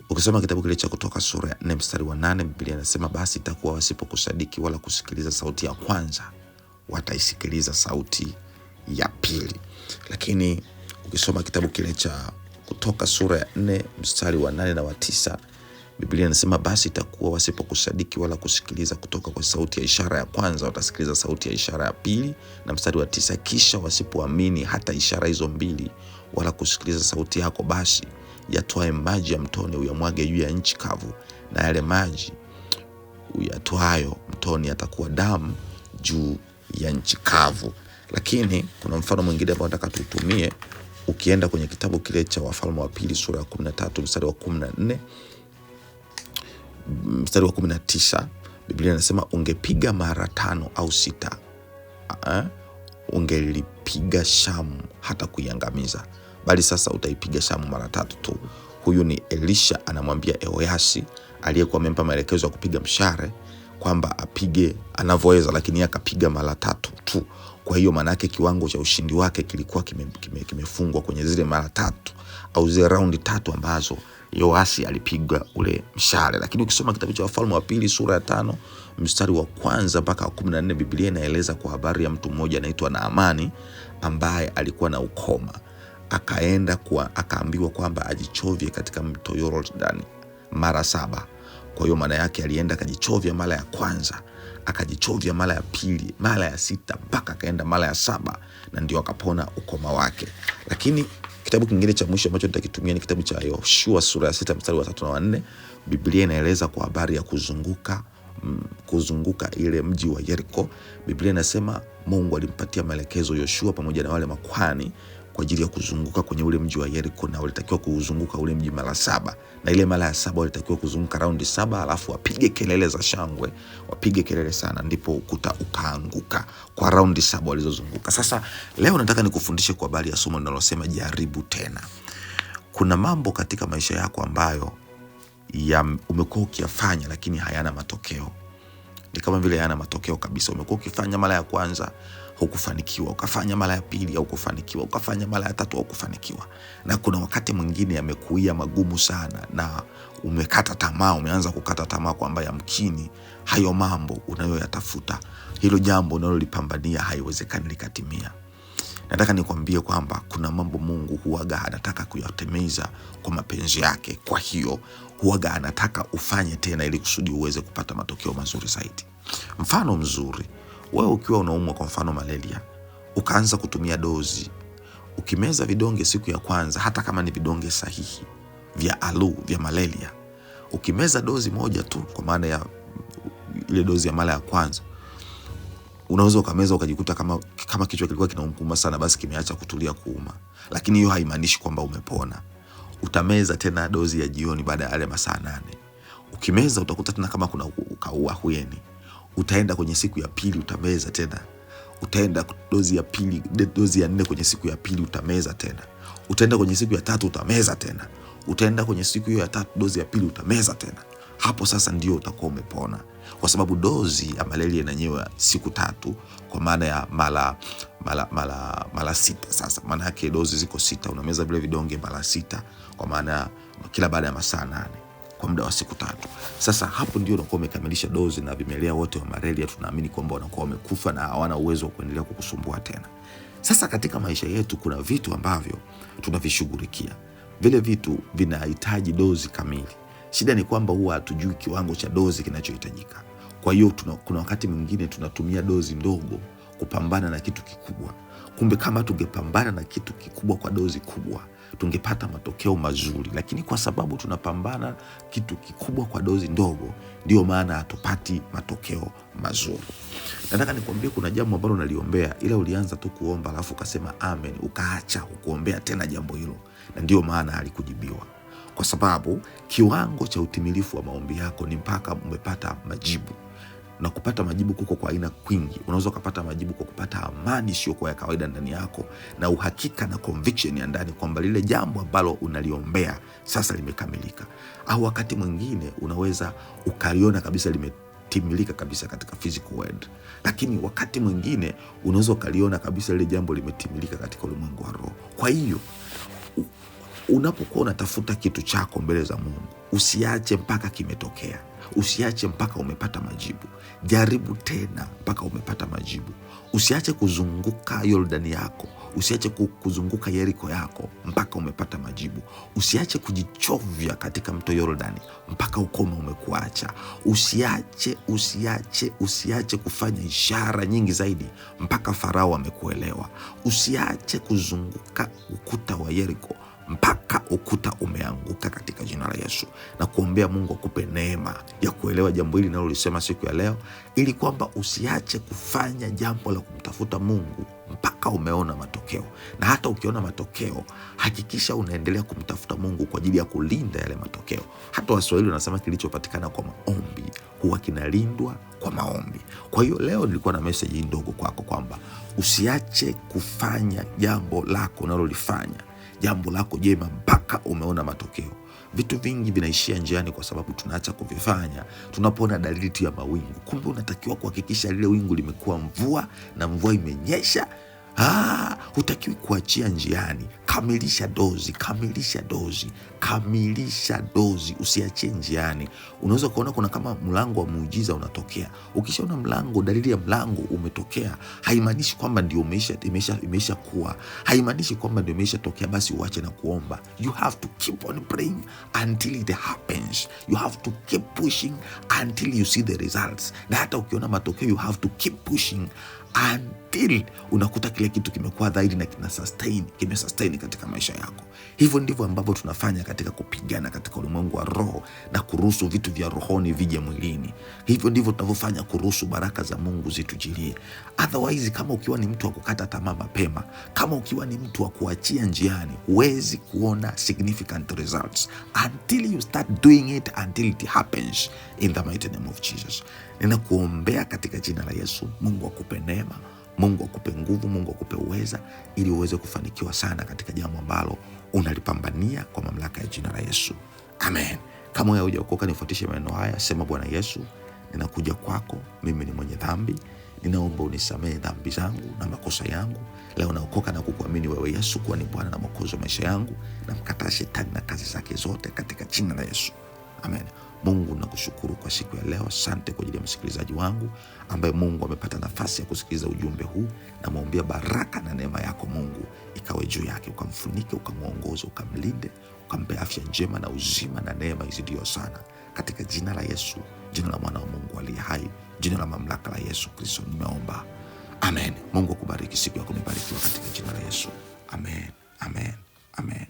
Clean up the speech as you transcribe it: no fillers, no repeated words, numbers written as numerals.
Ukisoma kitabu kile cha Kutoka sura ya 4 mstari wa 8, Biblia inasema basi itakuwa wasipokusadiki wala kusikiliza sauti ya kwanza, wataisikiliza sauti ya pili. Lakini ukisoma kitabu kile cha Kutoka sura ya 4 mstari wa 8 na wa 9, Biblia inasema basi itakuwa wasipokusadiki wala kusikiliza kutoka kwa sauti ya ishara ya kwanza, watasikiliza sauti ya ishara ya pili. Na mstari wa 9, kisha wasipoamini hata ishara hizo mbili wala kusikiliza sauti yako, basi yatwae maji ya mtoni uyamwage juu ya nchi kavu, na yale maji uyatwayo mtoni yatakuwa damu juu ya nchi kavu. Lakini kuna mfano mwingine ambao nataka tutumie. Ukienda kwenye kitabu kile cha Wafalme wa pili sura ya 13 mstari wa 14 mstari wa 19, Biblia inasema ungepiga mara 5 au 6, ungelipiga Shamu hata kuiangamiza, bali sasa utaipiga Shamu mara 3 tu. Huyu ni Elisha anamwambia Yehoashi aliyekuwa amempa maelekezo ya kupiga mshale kwamba apige anavyoweza, lakini akapiga mara 3 tu. Kwa hiyo maana yake kiwango cha ushindi wake kilikuwa kimefungwa kwenye zile mara 3 au zile raundi 3 ambazo Yoashi alipiga ule mshale. Lakini ukisoma kitabu cha Wafalme wa pili sura ya 5 mstari wa 1 mpaka 14, Biblia inaeleza kwa habari ya mtu mmoja anaitwa Naamani ambaye alikuwa na ukoma. Akaambiwa kwamba ajichovye katika mto Yordani mara 7. Kwa hiyo maana yake alienda akajichovya mara ya kwanza, akajichovya mara ya pili, mara ya 6, mpaka akaenda mara ya 7, na ndio akapona ukoma wake. Lakini kitabu kingine cha mwisho ambacho nitakitumia ni kitabu cha Yoshua sura ya 6 mstari wa 3 na wa 4. Biblia inaeleza kwa habari ya kuzunguka ile mji wa Yeriko. Biblia inasema Mungu alimpatia maelekezo Yoshua pamoja na wale makuhani kwa ajili ya kuzunguka kwenye ule mji wa Yeriko, na walitakiwa kuzunguka ule mji mara 7. Na ile mara ya 7 walitakiwa kuzunguka raundi 7, alafu wapige kelele za shangwe, wapige kelele sana, ndipo ukuta ukaanguka kwa raundi 7 walizozunguka. Sasa leo nataka nikufundishe kwa habari ya somo linalosema jaribu tena. Kuna mambo katika maisha yako ambayo umekuwa ukiyafanya lakini hayana matokeo. Ni kama vile hayana matokeo kabisa. Umekuwa ukifanya mara ya kwanza hukufanikiwa, ukafanya mara ya pili hukufanikiwa, ukafanya mara ya 3 hukufanikiwa. Na kuna wakati mwingine yamekuia magumu sana na umekata tamaa, umeanza kukata tamaa kwamba yamkini hayo mambo unayoyatafuta, hilo jambo unalolipambania haiwezekani likatimia. Nataka nikwambie kwamba kuna mambo Mungu huaga anataka kuyatimiza kwa mapenzi yake. Kwa hiyo huaga anataka ufanye tena ili kusudi uweze kupata matokeo mazuri zaidi. Mfano mzuri, wewe ukiwa unaumwa kwa mfano malaria, ukaanza kutumia dozi. Ukimeza vidonge siku ya kwanza, hata kama ni vidonge sahihi vya alu vya malaria, ukimeza dozi moja tu, kwa maana ya ile dozi ya mara ya kwanza, unaweza ukameza ukajikuta kama kichwa kilikuwa kinauma sana, basi kimeacha kutulia kuuma. Lakini hiyo haimaanishi kwamba umepona. Utameza tena dozi ya jioni baada ya yale masaa 8. Ukimeza utakuta tena kama kuna ukaua hueni. Utaenda kwenye siku ya pili utameza tena. Utaenda dozi ya pili, dozi ya 4 kwenye siku ya pili utameza tena. Utaenda kwenye siku ya 3 utameza tena. Utaenda kwenye siku hiyo ya 3 dozi ya pili utameza tena. Hapo sasa ndio utakuwa umepona. Kwa sababu dozi ya malaria inanyewa siku 3, kwa maana ya mara 6. Sasa maana yake dozi ziko 6, unameza vile vidonge mara 6, kwa maana kila baada ya masaa 8 kwa muda wa siku 3. Sasa hapo ndio unakuwa umekamilisha dozi, na vimelea wote wa malaria tunaamini kwamba wanakuwa wamekufa na hawana uwezo wa kuendelea kukusumbua tena. Sasa katika maisha yetu kuna vitu ambavyo tunavishughulikia. Vile vitu vinahitaji dozi kamili. Shida ni kwamba huwa hatujui kiwango cha dozi kinachohitajika. Kwa hiyo kuna wakati mwingine tunatumia dozi ndogo kupambana na kitu kikubwa. Kumbe kama tungepambana na kitu kikubwa kwa dozi kubwa, tungepata matokeo mazuri. Lakini kwa sababu tunapambana kitu kikubwa kwa dozi ndogo, ndio maana hatupati matokeo mazuri. Nataka nikwambie kuna jambo ambalo naliombea, ila ulianza tu kuomba alafu ukasema amen, ukaacha kuombea tena jambo hilo, na ndio maana halikujibiwa. Kwa sababu kiwango cha utimilifu wa maombi yako ni mpaka umepata majibu. Na kupata majibu kuko kwa aina kwingi. Unaweza kupata majibu kwa kupata amani sio kwa ya kawaida ndani yako, na uhakika na conviction ya ndani kwamba lile jambo ambalo unaliombea sasa limekamilika. Au wakati mwingine unaweza ukaliona kabisa limetimilika kabisa katika physical world. Lakini wakati mwingine unaweza ukaliona kabisa lile jambo limetimilika katika ulimwengu wa roho. Kwa hiyo Unapokuwa unatafuta kitu chako mbele za Mungu, usiache mpaka kimetokea. Usiache mpaka umepata majibu. Jaribu tena mpaka umepata majibu. Usiache kuzunguka Yordani yako, usiache kuzunguka Yeriko yako mpaka umepata majibu. Usiache kujichovya katika mto Yordani mpaka ukome umekuacha. Usiache kufanya ishara nyingi zaidi mpaka Farao amekuelewa. Usiache kuzunguka ukuta wa Yeriko mpaka ukuta umeanguka katika jina la Yesu. Na kuombea Mungu akupe neema ya kuelewa jambo hili nalolisema siku ya leo, ili kwamba usiache kufanya jambo la kumtafuta Mungu mpaka umeona matokeo. Na hata ukiona matokeo, hakikisha unaendelea kumtafuta Mungu kwa ajili ya kulinda yale matokeo. Hata Waswahili wanasema kilichopatikana kwa maombi huwa kinalindwa kwa maombi. Kwa hiyo leo nilikuwa na message ndogo kwako kwamba usiache kufanya jambo lako unalolifanya, jambo lako jema mpaka umeona matokeo. Vitu vingi vinaishia njiani kwa sababu tunaacha kuvifanya tunapoona dalili tu ya mawingu. Kumbe unatakiwa kuhakikisha lile wingu limekuwa mvua na mvua imenyesha. Hutakiwi kuachia njiani. Kamilisha dozi. Usiachie njiani. Unaweza kuona kuna kama mlango wa muujiza unatokea. Ukishaona mlango, dalili ya mlango umetokea, haimaanishi kwamba ndio imesha kuwa. Haimaanishi kwamba ndio imesha tokea basi uache na kuomba. You have to keep on praying until it happens. You have to keep pushing until you see the results. Na hata ukiona matokeo, you have to keep pushing until unakuta kile kitu kimekuwa dhahiri na kimesustain katika maisha yako. Hivyo ndivyo ambavyo tunafanya katika kupigana katika ulimwengu wa roho na kuruhusu vitu vya rohoni vije mwilini. Hivyo ndivyo tunavyofanya kuruhusu baraka za Mungu zitujilie. Otherwise, kama ukiwa ni mtu wa kukata tamaa mapema, kama ukiwa ni mtu wa kuachia njiani, huwezi kuona significant results until you start doing it, until it happens in the mighty name of Jesus. Ninakuombea katika jina la Yesu, Mungu akupe neema, Mungu akupe nguvu, Mungu akupe uweza, ili uweze kufanikiwa sana katika jambo ambalo unalipambania kwa mamlaka ya jina la Yesu. Amen. Kama wewe hujaokoka, nifuatishe maneno haya. Sema: Bwana Yesu, ninakuja kwako, mimi ni mwenye dhambi. Ninaomba unisamehe dhambi zangu na makosa yangu. Leo naokoka na kukuamini wewe Yesu kuwa ni Bwana na Mwokozi wa maisha yangu. Namkataa shetani na kazi zake zote katika jina la Yesu. Amen. Mungu, nakushukuru kwa siku ya leo. Asante kwa ajili ya msikilizaji wangu ambaye Mungu amepata nafasi ya kusikiliza ujumbe huu. Namwombea baraka na neema yako Mungu ikawe juu yake, ukamfunike, ukamuongoze, ukamlinde, ukampe afya njema na uzima na neema izidio sana, katika jina la Yesu, jina la mwana wa Mungu aliye hai, jina la mamlaka la Yesu Kristo nimeomba. Amen. Mungu akubariki. Siku yako imebarikiwa katika jina la Yesu. Amen. Amen. Amen.